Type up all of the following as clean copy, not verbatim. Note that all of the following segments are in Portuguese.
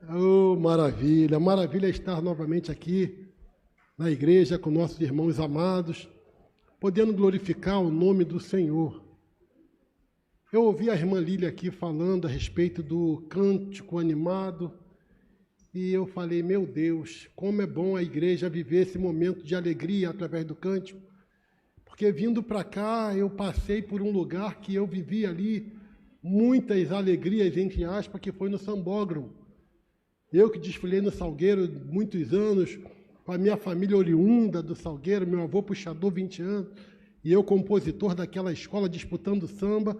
Oh, maravilha, maravilha estar novamente aqui na igreja com nossos irmãos amados, podendo glorificar o nome do Senhor. Eu ouvi a irmã Lília aqui falando a respeito do cântico animado e eu falei, meu Deus, como é bom a igreja viver esse momento de alegria através do cântico, porque vindo para cá eu passei por um lugar que eu vivi ali muitas alegrias, entre aspas, que foi no Sambódromo. Eu que desfilei no Salgueiro muitos anos, com a minha família oriunda do Salgueiro, meu avô puxador 20 anos, e eu compositor daquela escola disputando samba,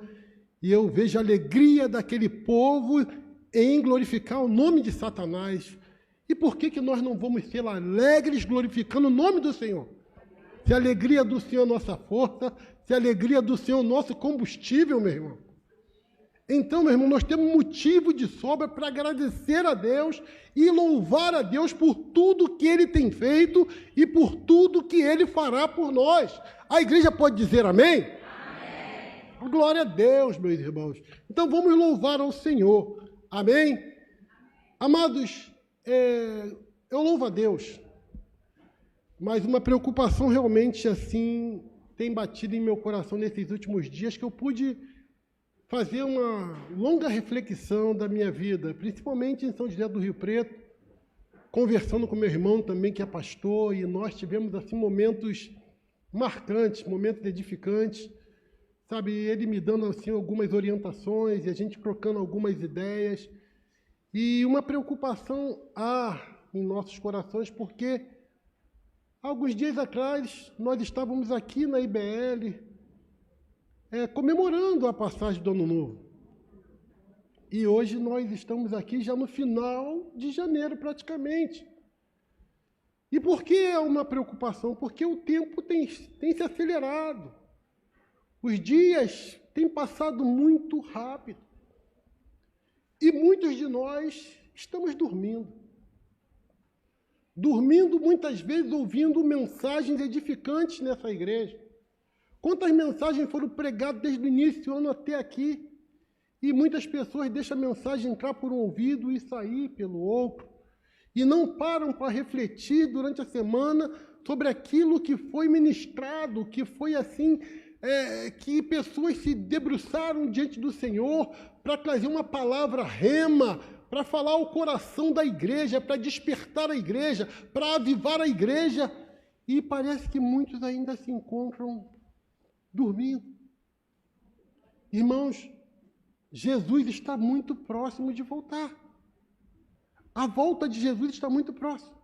e eu vejo a alegria daquele povo em glorificar o nome de Satanás. E por que nós não vamos ser alegres glorificando o nome do Senhor? Se a alegria do Senhor é nossa força, se a alegria do Senhor é nosso combustível, meu irmão. Então, meu irmão, nós temos motivo de sobra para agradecer a Deus e louvar a Deus por tudo que Ele tem feito e por tudo que Ele fará por nós. A igreja pode dizer amém? Amém. Glória a Deus, meus irmãos. Então, vamos louvar ao Senhor. Amém? Amados, eu louvo a Deus, mas uma preocupação realmente assim tem batido em meu coração nesses últimos dias, que eu pude fazer uma longa reflexão da minha vida, principalmente em São José do Rio Preto, conversando com meu irmão também, que é pastor, e nós tivemos assim momentos marcantes, momentos edificantes, sabe, ele me dando assim algumas orientações e a gente trocando algumas ideias, e uma preocupação em nossos corações, porque alguns dias atrás nós estávamos aqui na IBL, comemorando a passagem do Ano Novo. E hoje nós estamos aqui já no final de janeiro, praticamente. E por que é uma preocupação? Porque o tempo tem se acelerado. Os dias têm passado muito rápido. E muitos de nós estamos dormindo. Dormindo muitas vezes ouvindo mensagens edificantes nessa igreja. Quantas mensagens foram pregadas desde o início do ano até aqui? E muitas pessoas deixam a mensagem entrar por um ouvido e sair pelo outro. E não param para refletir durante a semana sobre aquilo que foi ministrado, que foi assim, que pessoas se debruçaram diante do Senhor para trazer uma palavra rema, para falar ao coração da igreja, para despertar a igreja, para avivar a igreja. E parece que muitos ainda se encontram dormindo. Irmãos, Jesus está muito próximo de voltar. A volta de Jesus está muito próxima.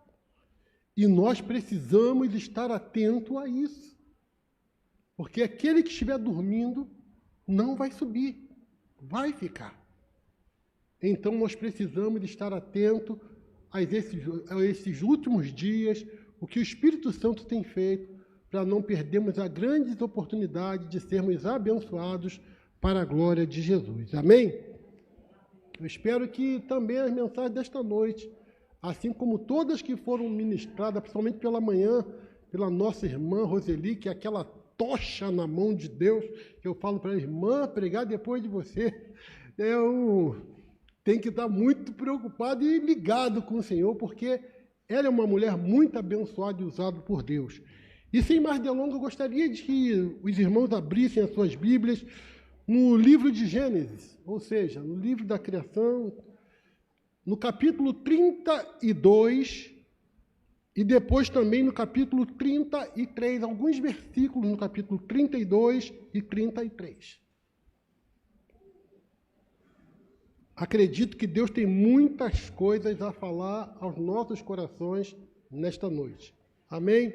E nós precisamos estar atentos a isso. Porque aquele que estiver dormindo não vai subir, vai ficar. Então nós precisamos estar atentos a esses últimos dias, o que o Espírito Santo tem feito, para não perdermos a grande oportunidade de sermos abençoados para a glória de Jesus. Amém? Eu espero que também as mensagens desta noite, assim como todas que foram ministradas, principalmente pela manhã, pela nossa irmã Roseli, que é aquela tocha na mão de Deus, que eu falo para a irmã, pregar depois de você, eu tenho que estar muito preocupado e ligado com o Senhor, porque ela é uma mulher muito abençoada e usada por Deus. E sem mais delongas, eu gostaria de que os irmãos abrissem as suas Bíblias no livro de Gênesis, ou seja, no livro da criação, no capítulo 32, e depois também no capítulo 33, alguns versículos no capítulo 32 e 33. Acredito que Deus tem muitas coisas a falar aos nossos corações nesta noite. Amém?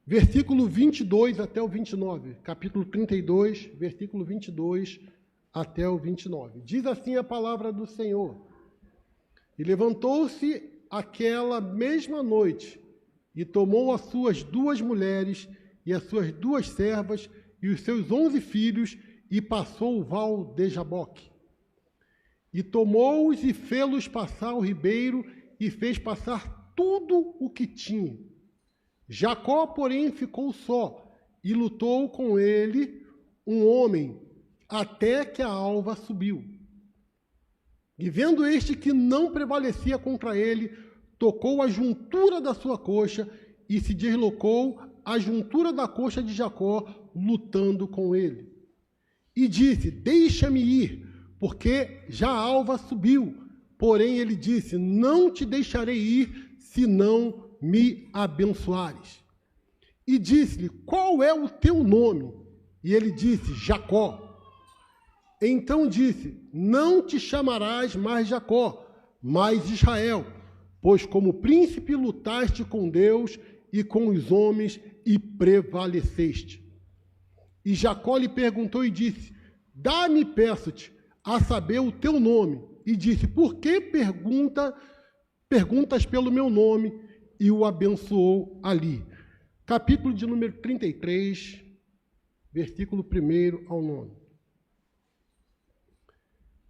Versículo 22 até o 29, capítulo 32, versículo 22 até o 29. Diz assim a palavra do Senhor: E levantou-se aquela mesma noite, e tomou as suas 2 mulheres, e as suas 2 servas, e os seus 11 filhos, e passou o val de Jaboque. E tomou-os e fê-los passar o ribeiro, e fez passar tudo o que tinha. Jacó, porém, ficou só, e lutou com ele um homem, até que a alva subiu. E vendo este que não prevalecia contra ele, tocou a juntura da sua coxa e se deslocou a juntura da coxa de Jacó, lutando com ele. E disse: deixa-me ir, porque já a alva subiu. Porém ele disse: não te deixarei ir, se não me abençoares. E disse-lhe: qual é o teu nome? E ele disse: Jacó. Então disse: não te chamarás mais Jacó, mas Israel, pois como príncipe lutaste com Deus e com os homens e prevaleceste. E Jacó lhe perguntou e disse: dá-me, peço-te, a saber o teu nome. E disse: por que perguntas pelo meu nome? E o abençoou ali. Capítulo de número 33, versículo 1 ao 9.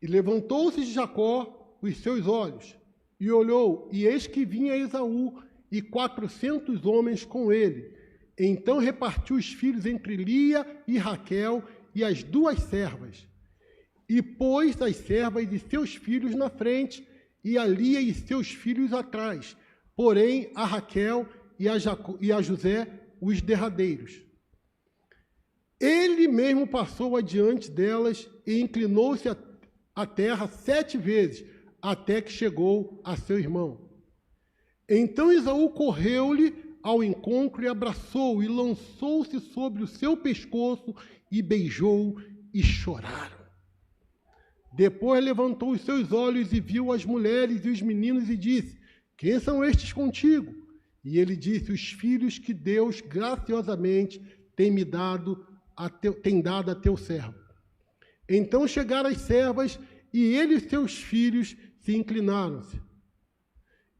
E levantou-se Jacó os seus olhos, e olhou, e eis que vinha Esaú, e 400 homens com ele. Então repartiu os filhos entre Lia e Raquel e as duas servas. E pôs as servas e seus filhos na frente, e a Lia e seus filhos atrás. Porém, a Raquel e a José, os derradeiros. Ele mesmo passou adiante delas e inclinou-se à terra 7 vezes, até que chegou a seu irmão. Então Esaú correu-lhe ao encontro e abraçou-o, e lançou-se sobre o seu pescoço, e beijou-o, e choraram. Depois levantou os seus olhos e viu as mulheres e os meninos, e disse: quem são estes contigo? E ele disse: os filhos que Deus graciosamente tem dado a teu servo. Então chegaram as servas, e ele e seus filhos se inclinaram-se.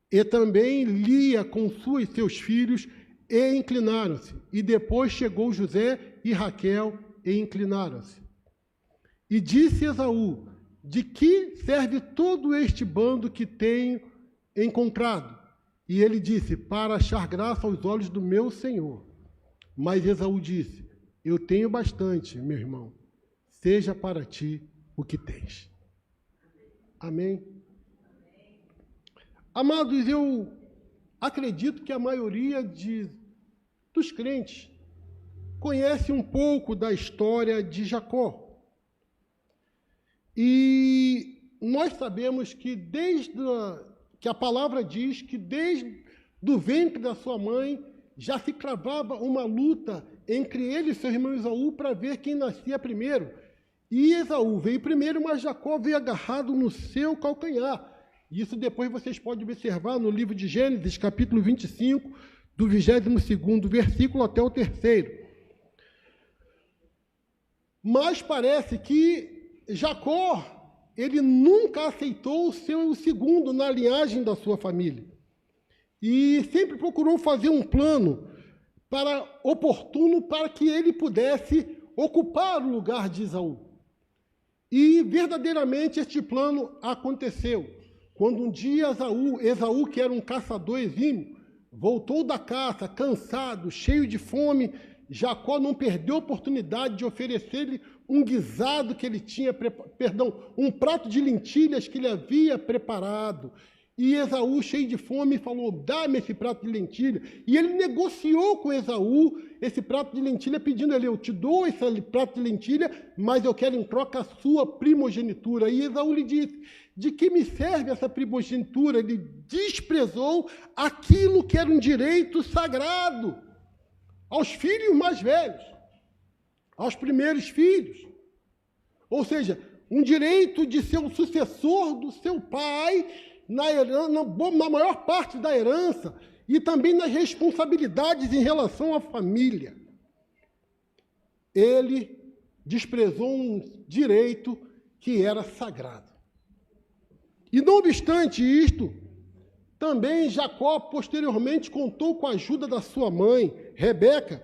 E também Lia com seus filhos e inclinaram-se. E depois chegou José e Raquel e inclinaram-se. E disse Esaú: de que serve todo este bando que tenho encontrado? E ele disse: para achar graça aos olhos do meu senhor. Mas Esaú disse: eu tenho bastante, meu irmão. Seja para ti o que tens. Amém? Amados, eu acredito que a maioria dos crentes conhece um pouco da história de Jacó. E nós sabemos que que a palavra diz que desde do ventre da sua mãe já se cravava uma luta entre ele e seu irmão Esaú para ver quem nascia primeiro. E Esaú veio primeiro, mas Jacó veio agarrado no seu calcanhar. Isso depois vocês podem observar no livro de Gênesis, capítulo 25, do 22º versículo até o 3º. Mas parece que Jacó, ele nunca aceitou ser o segundo na linhagem da sua família. E sempre procurou fazer um plano oportuno para que ele pudesse ocupar o lugar de Esaú. E verdadeiramente este plano aconteceu. Quando um dia Esaú, que era um caçador exímio, voltou da caça, cansado, cheio de fome, Jacó não perdeu a oportunidade de oferecer-lhe um guisado que ele tinha, um prato de lentilhas que ele havia preparado. E Esaú, cheio de fome, falou: dá-me esse prato de lentilha. E ele negociou com Esaú esse prato de lentilha, pedindo a ele: eu te dou esse prato de lentilha, mas eu quero em troca a sua primogenitura. E Esaú lhe disse: de que me serve essa primogenitura? Ele desprezou aquilo que era um direito sagrado aos filhos mais velhos, aos primeiros filhos. Ou seja, um direito de ser o sucessor do seu pai na maior parte da herança e também nas responsabilidades em relação à família. Ele desprezou um direito que era sagrado. E não obstante isto, também Jacó posteriormente contou com a ajuda da sua mãe, Rebeca,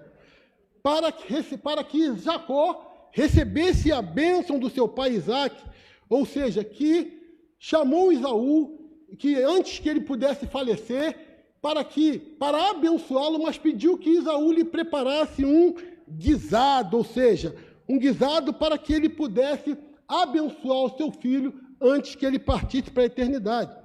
para que Jacó recebesse a bênção do seu pai Isaque, ou seja, que chamou Esaú, que antes que ele pudesse falecer, para abençoá-lo, mas pediu que Esaú lhe preparasse um guisado, ou seja, um guisado para que ele pudesse abençoar o seu filho antes que ele partisse para a eternidade.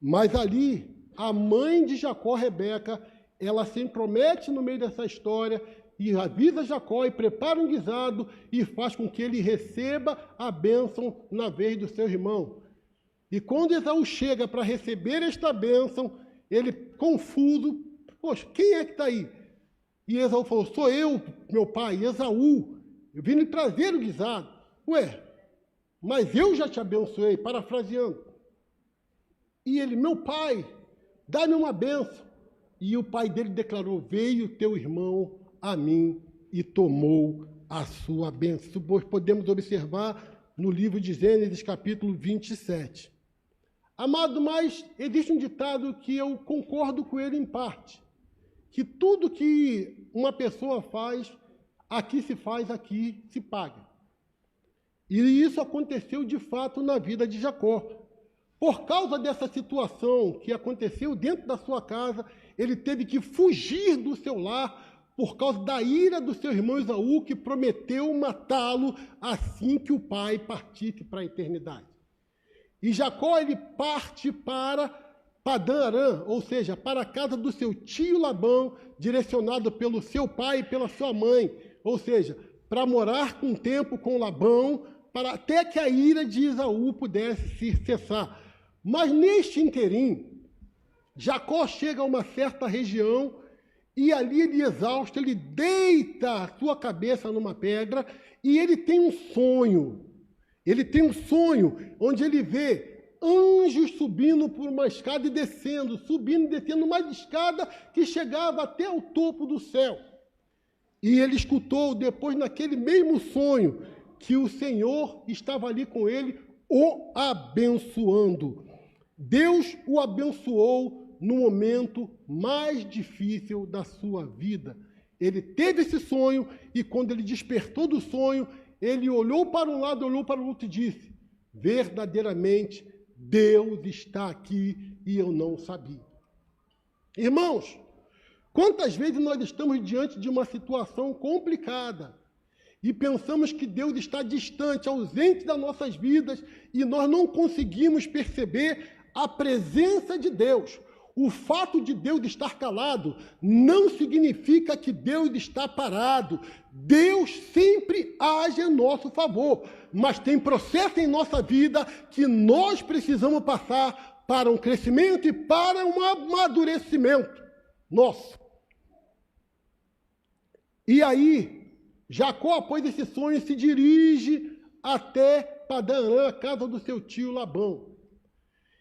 Mas ali, a mãe de Jacó, Rebeca, ela se intromete no meio dessa história e avisa Jacó e prepara um guisado e faz com que ele receba a bênção na vez do seu irmão. E quando Esaú chega para receber esta bênção, ele, confuso, poxa, quem é que está aí? E Esaú falou, sou eu, meu pai, Esaú, eu vim lhe trazer o guisado. Ué, mas eu já te abençoei, parafraseando. E ele, meu pai, dá-me uma bênção. E o pai dele declarou, veio teu irmão a mim e tomou a sua bênção. Isso podemos observar no livro de Gênesis, capítulo 27. Amado, mas existe um ditado que eu concordo com ele em parte, que tudo que uma pessoa faz, aqui se paga. E isso aconteceu de fato na vida de Jacó. Por causa dessa situação que aconteceu dentro da sua casa, ele teve que fugir do seu lar por causa da ira do seu irmão Esaú, que prometeu matá-lo assim que o pai partisse para a eternidade. E Jacó, ele parte para Padã Arã, ou seja, para a casa do seu tio Labão, direcionado pelo seu pai e pela sua mãe, ou seja, para morar com tempo com Labão, para até que a ira de Esaú pudesse se cessar. Mas neste interim, Jacó chega a uma certa região e ali ele exausto, ele deita a sua cabeça numa pedra e ele tem um sonho. Ele tem um sonho onde ele vê anjos subindo por uma escada e descendo, subindo e descendo uma escada que chegava até o topo do céu. E ele escutou depois naquele mesmo sonho que o Senhor estava ali com ele, o abençoando. Deus o abençoou no momento mais difícil da sua vida. Ele teve esse sonho e quando ele despertou do sonho, ele olhou para um lado, olhou para o outro e disse, verdadeiramente, Deus está aqui e eu não sabia. Irmãos, quantas vezes nós estamos diante de uma situação complicada e pensamos que Deus está distante, ausente das nossas vidas e nós não conseguimos perceber a presença de Deus. O fato de Deus estar calado não significa que Deus está parado. Deus sempre age em nosso favor, mas tem processo em nossa vida que nós precisamos passar para um crescimento e para um amadurecimento nosso. E aí, Jacó, após esse sonho, se dirige até Padã Arã, a casa do seu tio Labão.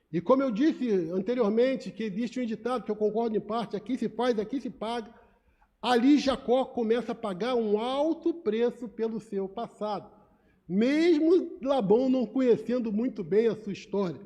E como eu disse anteriormente, que existe um ditado que eu concordo em parte, aqui se faz, aqui se paga, ali Jacó começa a pagar um alto preço pelo seu passado, mesmo Labão não conhecendo muito bem a sua história.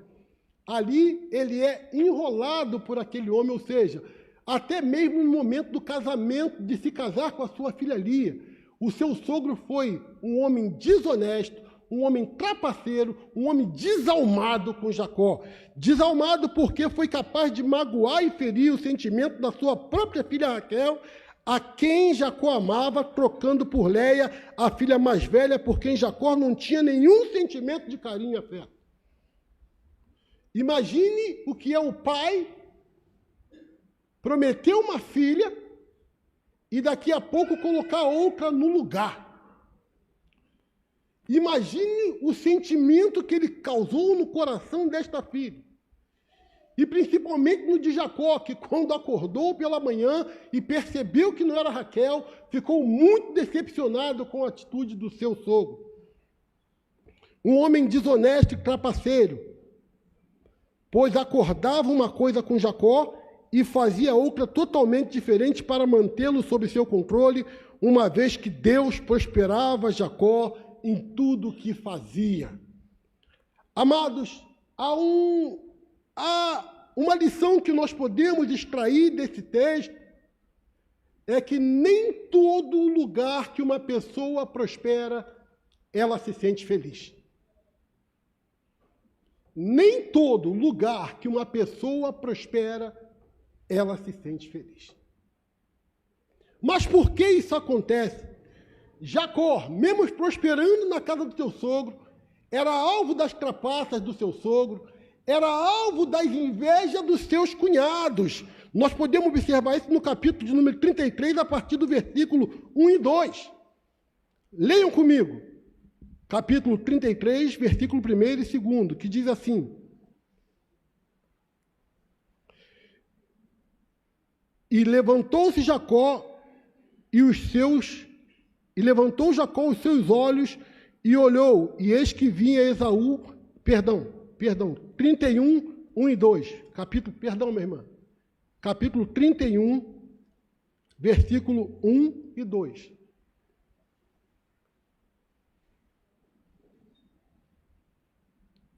Ali ele é enrolado por aquele homem, ou seja, até mesmo no momento do casamento, de se casar com a sua filha Lia, o seu sogro foi um homem desonesto, um homem trapaceiro, um homem desalmado com Jacó. Desalmado porque foi capaz de magoar e ferir o sentimento da sua própria filha Raquel, a quem Jacó amava, trocando por Leia, a filha mais velha, por quem Jacó não tinha nenhum sentimento de carinho e afeto. Imagine o que é o pai prometer uma filha e daqui a pouco colocar outra no lugar. Imagine o sentimento que ele causou no coração desta filha. E principalmente no de Jacó, que quando acordou pela manhã e percebeu que não era Raquel, ficou muito decepcionado com a atitude do seu sogro. Um homem desonesto e trapaceiro, pois acordava uma coisa com Jacó e fazia outra totalmente diferente para mantê-lo sob seu controle, uma vez que Deus prosperava Jacó em tudo o que fazia. Amados, há uma lição que nós podemos extrair desse texto, é que nem todo lugar que uma pessoa prospera, ela se sente feliz. Nem todo lugar que uma pessoa prospera, ela se sente feliz. Mas por que isso acontece? Jacó, mesmo prosperando na casa do teu sogro, era alvo das trapaças do seu sogro, era alvo das invejas dos seus cunhados. Nós podemos observar isso no capítulo de número 33, a partir do versículo 1 e 2. Leiam comigo. Capítulo 33, versículo 1 e 2, que diz assim: E levantou Jacó os seus olhos e olhou, e eis que vinha Esaú, 31, 1 e 2, minha irmã, capítulo 31, versículo 1 e 2.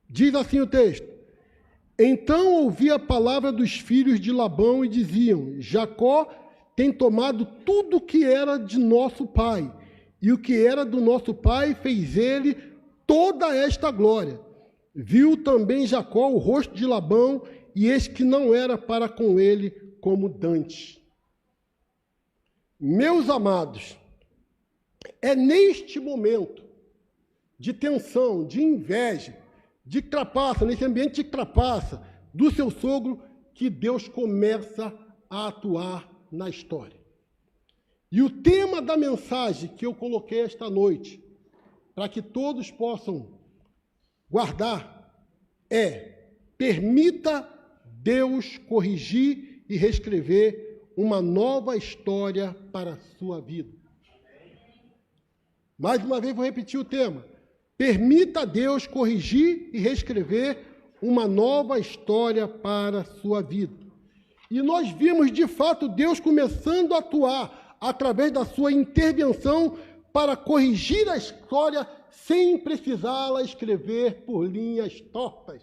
Diz assim o texto: Então ouvi a palavra dos filhos de Labão e diziam: Jacó tem tomado tudo o que era de nosso pai, e o que era do nosso pai fez ele toda esta glória. Viu também Jacó o rosto de Labão, e eis que não era para com ele como dantes. Meus amados, é neste momento de tensão, de inveja, de trapaça, nesse ambiente de trapaça do seu sogro, que Deus começa a atuar na história. E o tema da mensagem que eu coloquei esta noite, para que todos possam guardar, é: permita Deus corrigir e reescrever uma nova história para a sua vida. Mais uma vez vou repetir o tema: permita Deus corrigir e reescrever uma nova história para a sua vida. E nós vimos, de fato, Deus começando a atuar através da sua intervenção para corrigir a história sem precisá-la escrever por linhas tortas.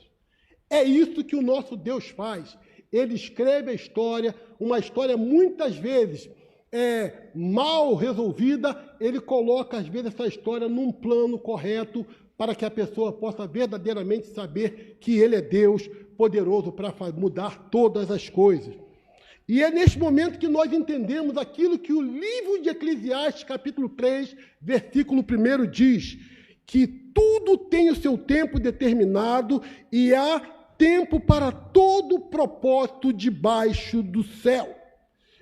É isso que o nosso Deus faz. Ele escreve a história, uma história muitas vezes mal resolvida, ele coloca, às vezes, essa história num plano correto para que a pessoa possa verdadeiramente saber que ele é Deus poderoso para mudar todas as coisas. E é neste momento que nós entendemos aquilo que o livro de Eclesiastes, capítulo 3, versículo 1 diz, que tudo tem o seu tempo determinado e há tempo para todo propósito debaixo do céu.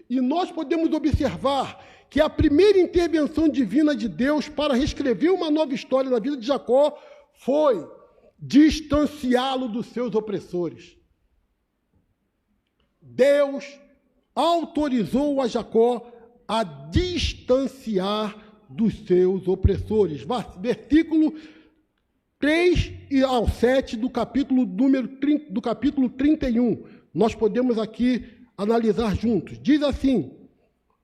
E nós podemos observar que a primeira intervenção divina de Deus para reescrever uma nova história na vida de Jacó foi distanciá-lo dos seus opressores. Deus autorizou a Jacó a distanciar dos seus opressores. Versículo 3 ao 7 do capítulo 31. Nós podemos aqui analisar juntos. Diz assim,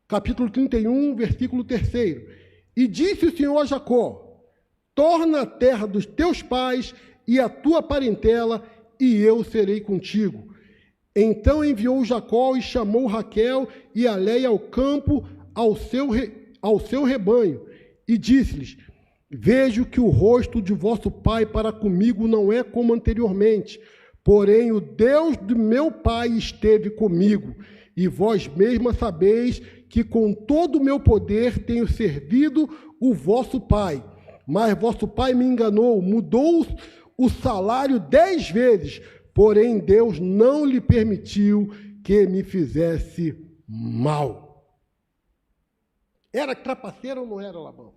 capítulo 31, versículo 3. E disse o Senhor a Jacó: torna a terra dos teus pais e a tua parentela, e eu serei contigo. Então enviou Jacó e chamou Raquel e a Léia ao campo, ao seu rebanho, e disse-lhes: vejo que o rosto de vosso pai para comigo não é como anteriormente, porém o Deus do meu pai esteve comigo, e vós mesma sabeis que com todo o meu poder tenho servido o vosso pai. Mas vosso pai me enganou, mudou o salário 10 vezes, porém Deus não lhe permitiu que me fizesse mal. Era trapaceiro ou não era, Labão?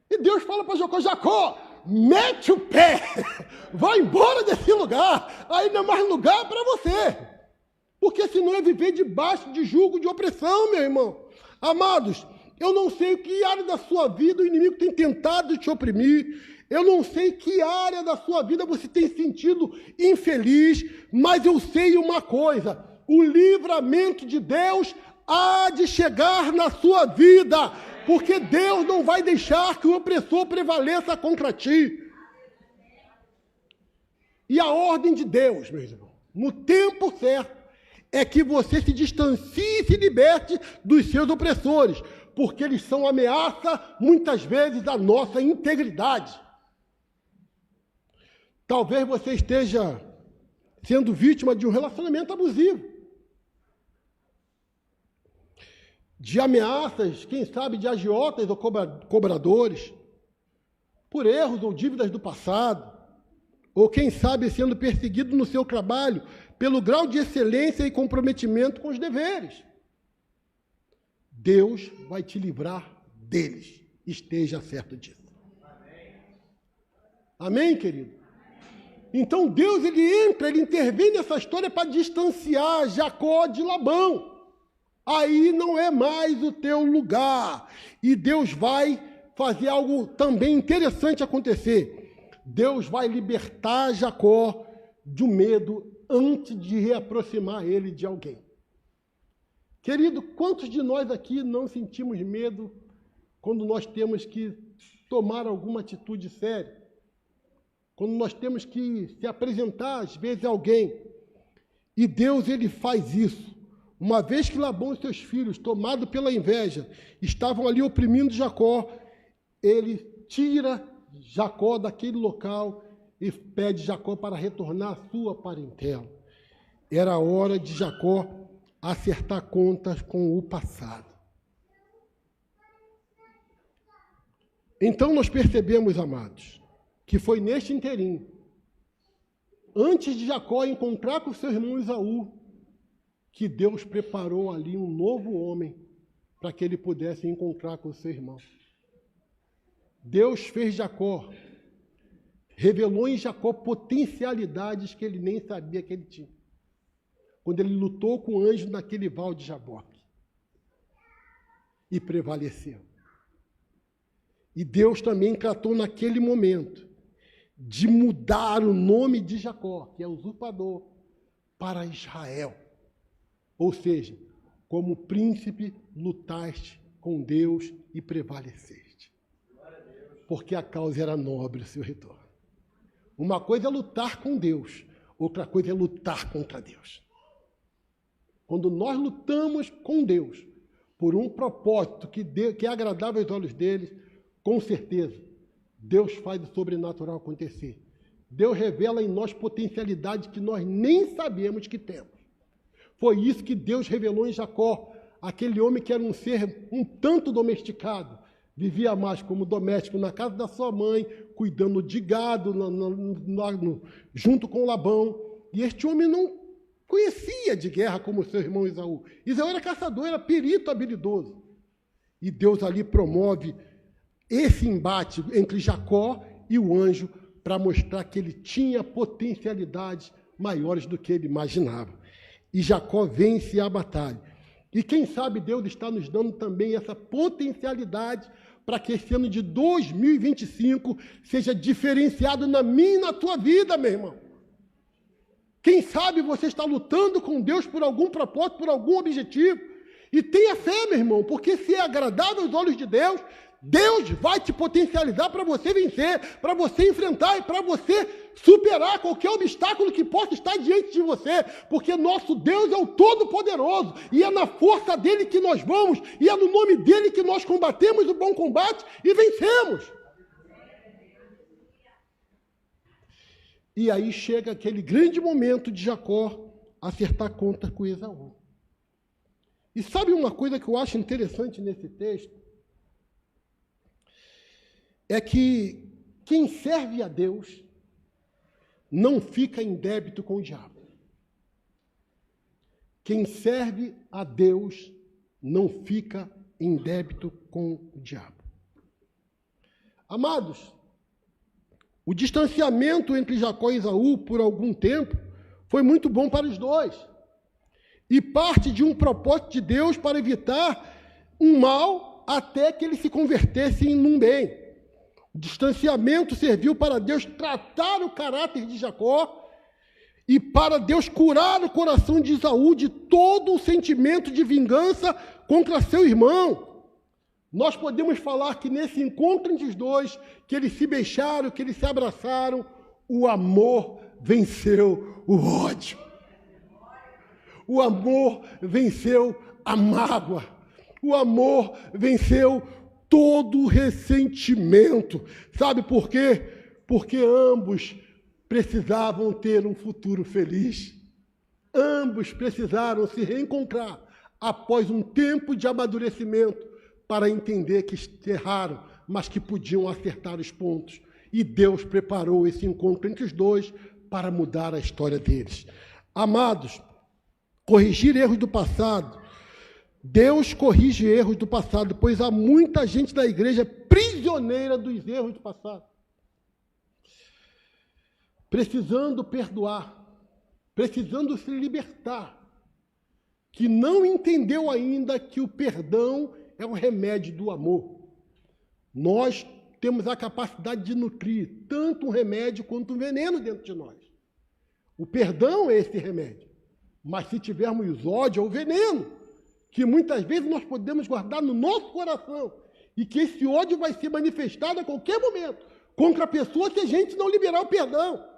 E Deus fala para Jacó: Jacó, mete o pé, vai embora desse lugar, aí não é mais lugar para você, porque senão é viver debaixo de jugo de opressão, meu irmão. Amados, eu não sei que área da sua vida o inimigo tem tentado te oprimir, eu não sei que área da sua vida você tem sentido infeliz, mas eu sei uma coisa: o livramento de Deus há de chegar na sua vida, porque Deus não vai deixar que o opressor prevaleça contra ti. E a ordem de Deus, meu irmão, no tempo certo, é que você se distancie e se liberte dos seus opressores, porque eles são ameaça, muitas vezes, à nossa integridade. Talvez você esteja sendo vítima de um relacionamento abusivo. de ameaças, quem sabe de agiotas ou cobradores, por erros ou dívidas do passado, ou quem sabe sendo perseguido no seu trabalho pelo grau de excelência e comprometimento com os deveres. Deus vai te livrar deles, esteja certo disso. Amém, querido? Então Deus, ele intervém nessa história para distanciar Jacó de Labão. Aí não é mais o teu lugar. E Deus vai fazer algo também interessante acontecer. Deus vai libertar Jacó do medo antes de reaproximar ele de alguém. Querido, quantos de nós aqui não sentimos medo quando nós temos que tomar alguma atitude séria? Quando nós temos que se apresentar, às vezes, a alguém. E Deus, ele faz isso. Uma vez que Labão e seus filhos, tomados pela inveja, estavam ali oprimindo Jacó, ele tira Jacó daquele local e pede Jacó para retornar à sua parentela. Era hora de Jacó acertar contas com o passado. Então nós percebemos, amados, que foi neste inteirinho, antes de Jacó encontrar com seu irmão Esaú, que Deus preparou ali um novo homem para que ele pudesse encontrar com seu irmão. Deus fez Jacó, revelou em Jacó potencialidades que ele nem sabia que ele tinha. Quando ele lutou com o anjo naquele val de Jaboque. E prevaleceu. E Deus também tratou naquele momento de mudar o nome de Jacó, que é usurpador, para Israel. Ou seja, como príncipe lutaste com Deus e prevaleceste. Porque a causa era nobre, o seu retorno. Uma coisa é lutar com Deus, outra coisa é lutar contra Deus. Quando nós lutamos com Deus, por um propósito que é agradável aos olhos deles, com certeza, Deus faz o sobrenatural acontecer. Deus revela em nós potencialidades que nós nem sabemos que temos. Foi isso que Deus revelou em Jacó, aquele homem que era um ser um tanto domesticado, vivia mais como doméstico na casa da sua mãe, cuidando de gado junto com Labão. E este homem não conhecia de guerra como seu irmão Esaú. Esaú era caçador, era perito habilidoso. E Deus ali promove esse embate entre Jacó e o anjo para mostrar que ele tinha potencialidades maiores do que ele imaginava. E Jacó vence a batalha. E quem sabe Deus está nos dando também essa potencialidade para que esse ano de 2025 seja diferenciado na minha e na tua vida, meu irmão. Quem sabe você está lutando com Deus por algum propósito, por algum objetivo. E tenha fé, meu irmão, porque se é agradável aos olhos de Deus, Deus vai te potencializar para você vencer, para você enfrentar e para você superar qualquer obstáculo que possa estar diante de você, porque nosso Deus é o Todo-Poderoso e é na força dele que nós vamos e é no nome dele que nós combatemos o bom combate e vencemos. E aí chega aquele grande momento de Jacó acertar contas com Esaú. E sabe uma coisa que eu acho interessante nesse texto? É que quem serve a Deus não fica em débito com o diabo. Quem serve a Deus não fica em débito com o diabo. Amados, o distanciamento entre Jacó e Esaú por algum tempo foi muito bom para os dois. E parte de um propósito de Deus para evitar um mal até que eles se convertessem num bem. O distanciamento serviu para Deus tratar o caráter de Jacó e para Deus curar o coração de Esaú de todo o sentimento de vingança contra seu irmão. Nós podemos falar que nesse encontro entre os dois, que eles se beijaram, que eles se abraçaram, o amor venceu o ódio. O amor venceu a mágoa. O amor venceu todo o ressentimento. Sabe por quê? Porque ambos precisavam ter um futuro feliz. Ambos precisaram se reencontrar após um tempo de amadurecimento, para entender que erraram, mas que podiam acertar os pontos. E Deus preparou esse encontro entre os dois para mudar a história deles. Amados, corrigir erros do passado. Deus corrige erros do passado, pois há muita gente na igreja prisioneira dos erros do passado. Precisando perdoar, precisando se libertar, que não entendeu ainda que o perdão é o remédio do amor. Nós temos a capacidade de nutrir tanto um remédio quanto um veneno dentro de nós. O perdão é esse remédio. Mas se tivermos ódio, é o veneno, que muitas vezes nós podemos guardar no nosso coração, e que esse ódio vai ser manifestado a qualquer momento contra a pessoa se a gente não liberar o perdão.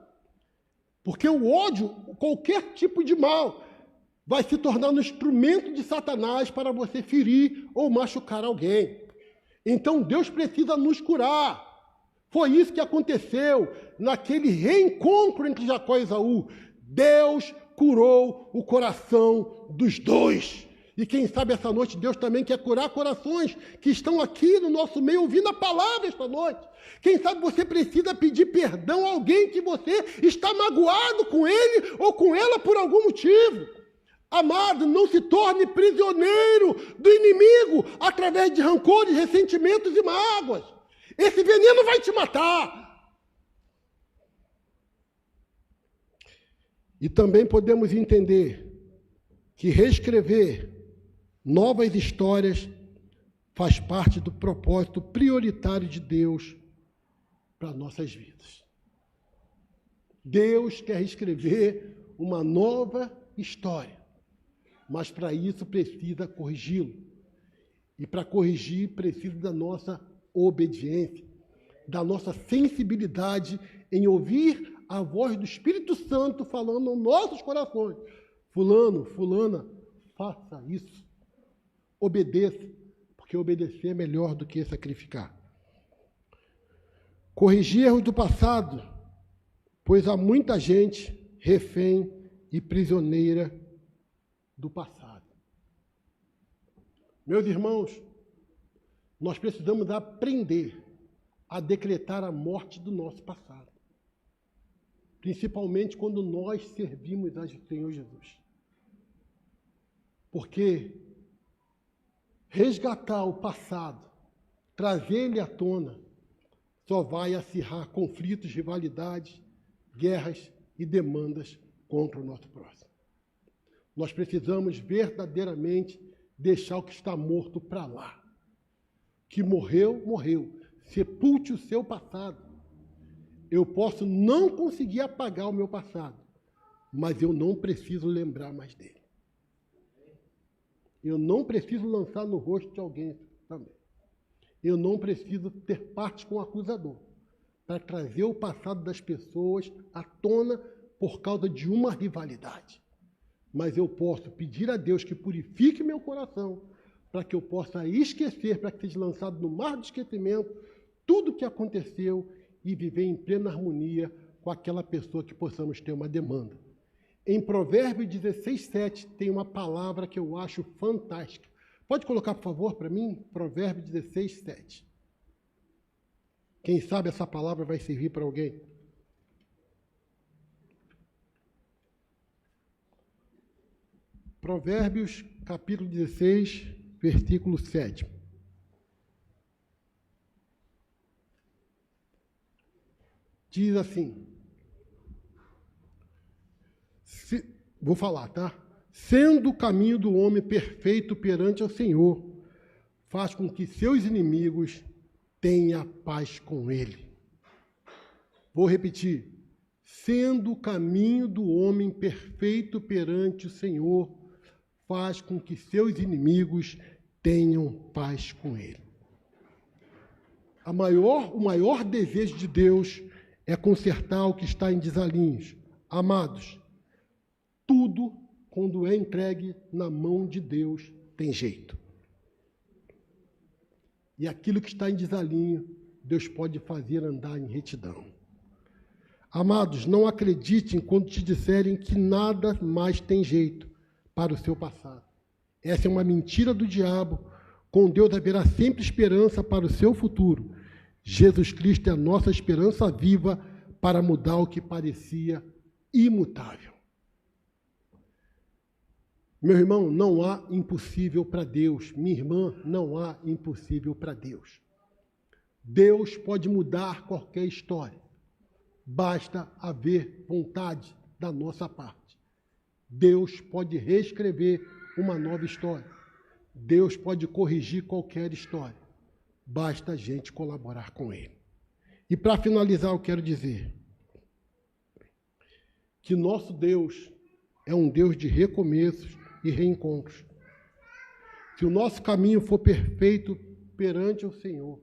Porque o ódio, qualquer tipo de mal, vai se tornar um instrumento de Satanás para você ferir ou machucar alguém. Então Deus precisa nos curar. Foi isso que aconteceu naquele reencontro entre Jacó e Esaú. Deus curou o coração dos dois. E quem sabe essa noite Deus também quer curar corações que estão aqui no nosso meio ouvindo a palavra esta noite. Quem sabe você precisa pedir perdão a alguém que você está magoado com ele ou com ela por algum motivo. Amado, não se torne prisioneiro do inimigo através de rancores, ressentimentos e mágoas. Esse veneno vai te matar. E também podemos entender que reescrever novas histórias faz parte do propósito prioritário de Deus para nossas vidas. Deus quer escrever uma nova história, mas para isso precisa corrigi-lo. E para corrigir precisa da nossa obediência, da nossa sensibilidade em ouvir a voz do Espírito Santo falando aos nossos corações. Fulano, fulana, faça isso. Obedeça, porque obedecer é melhor do que sacrificar. Corrigir erros do passado, pois há muita gente refém e prisioneira do passado. Meus irmãos, nós precisamos aprender a decretar a morte do nosso passado, principalmente quando nós servimos ao Senhor Jesus. Porque resgatar o passado, trazer ele à tona, só vai acirrar conflitos, rivalidades, guerras e demandas contra o nosso próximo. Nós precisamos verdadeiramente deixar o que está morto para lá. Que morreu, morreu. Sepulte o seu passado. Eu posso não conseguir apagar o meu passado, mas eu não preciso lembrar mais dele. Eu não preciso lançar no rosto de alguém também. Eu não preciso ter parte com o acusador para trazer o passado das pessoas à tona por causa de uma rivalidade. Mas eu posso pedir a Deus que purifique meu coração para que eu possa esquecer, para que seja lançado no mar do esquecimento tudo o que aconteceu e viver em plena harmonia com aquela pessoa que possamos ter uma demanda. Em Provérbios 16:7 tem uma palavra que eu acho fantástica. Pode colocar, por favor, para mim? Provérbios 16:7. Quem sabe essa palavra vai servir para alguém? Provérbios, capítulo 16, versículo 7. Diz assim, vou falar, tá? Sendo o caminho do homem perfeito perante o Senhor, faz com que seus inimigos tenham paz com ele. Vou repetir. Sendo o caminho do homem perfeito perante o Senhor, faz com que seus inimigos tenham paz com ele. O maior desejo de Deus é consertar o que está em desalinhos. Amados, tudo, quando é entregue na mão de Deus, tem jeito. E aquilo que está em desalinho, Deus pode fazer andar em retidão. Amados, não acreditem quando te disserem que nada mais tem jeito para o seu passado. Essa é uma mentira do diabo. Com Deus haverá sempre esperança para o seu futuro. Jesus Cristo é a nossa esperança viva para mudar o que parecia imutável. Meu irmão, não há impossível para Deus. Minha irmã, não há impossível para Deus. Deus pode mudar qualquer história. Basta haver vontade da nossa parte. Deus pode reescrever uma nova história. Deus pode corrigir qualquer história. Basta a gente colaborar com Ele. E para finalizar, eu quero dizer que nosso Deus é um Deus de recomeços e reencontros. Se o nosso caminho for perfeito perante o Senhor,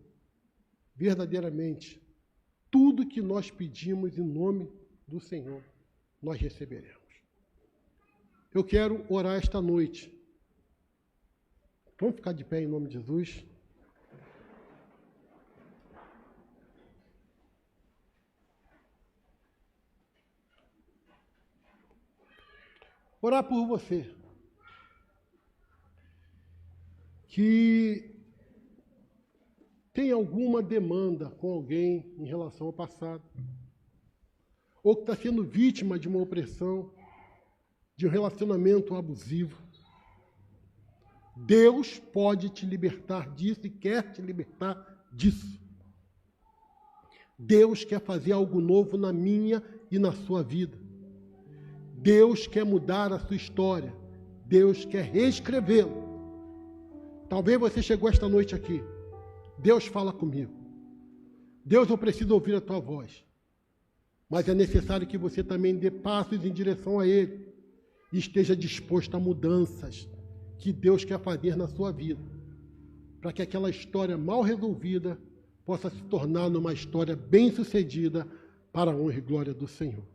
verdadeiramente, tudo que nós pedimos em nome do Senhor, nós receberemos. Eu quero orar esta noite. Vamos ficar de pé em nome de Jesus? Orar por você, que tem alguma demanda com alguém em relação ao passado, ou que está sendo vítima de uma opressão, de um relacionamento abusivo. Deus pode te libertar disso e quer te libertar disso. Deus quer fazer algo novo na minha e na sua vida. Deus quer mudar a sua história. Deus quer reescrevê-la. Talvez você chegou esta noite aqui. Deus fala comigo. Deus, eu preciso ouvir a tua voz. Mas é necessário que você também dê passos em direção a Ele e esteja disposto a mudanças que Deus quer fazer na sua vida, para que aquela história mal resolvida possa se tornar numa história bem-sucedida para a honra e glória do Senhor.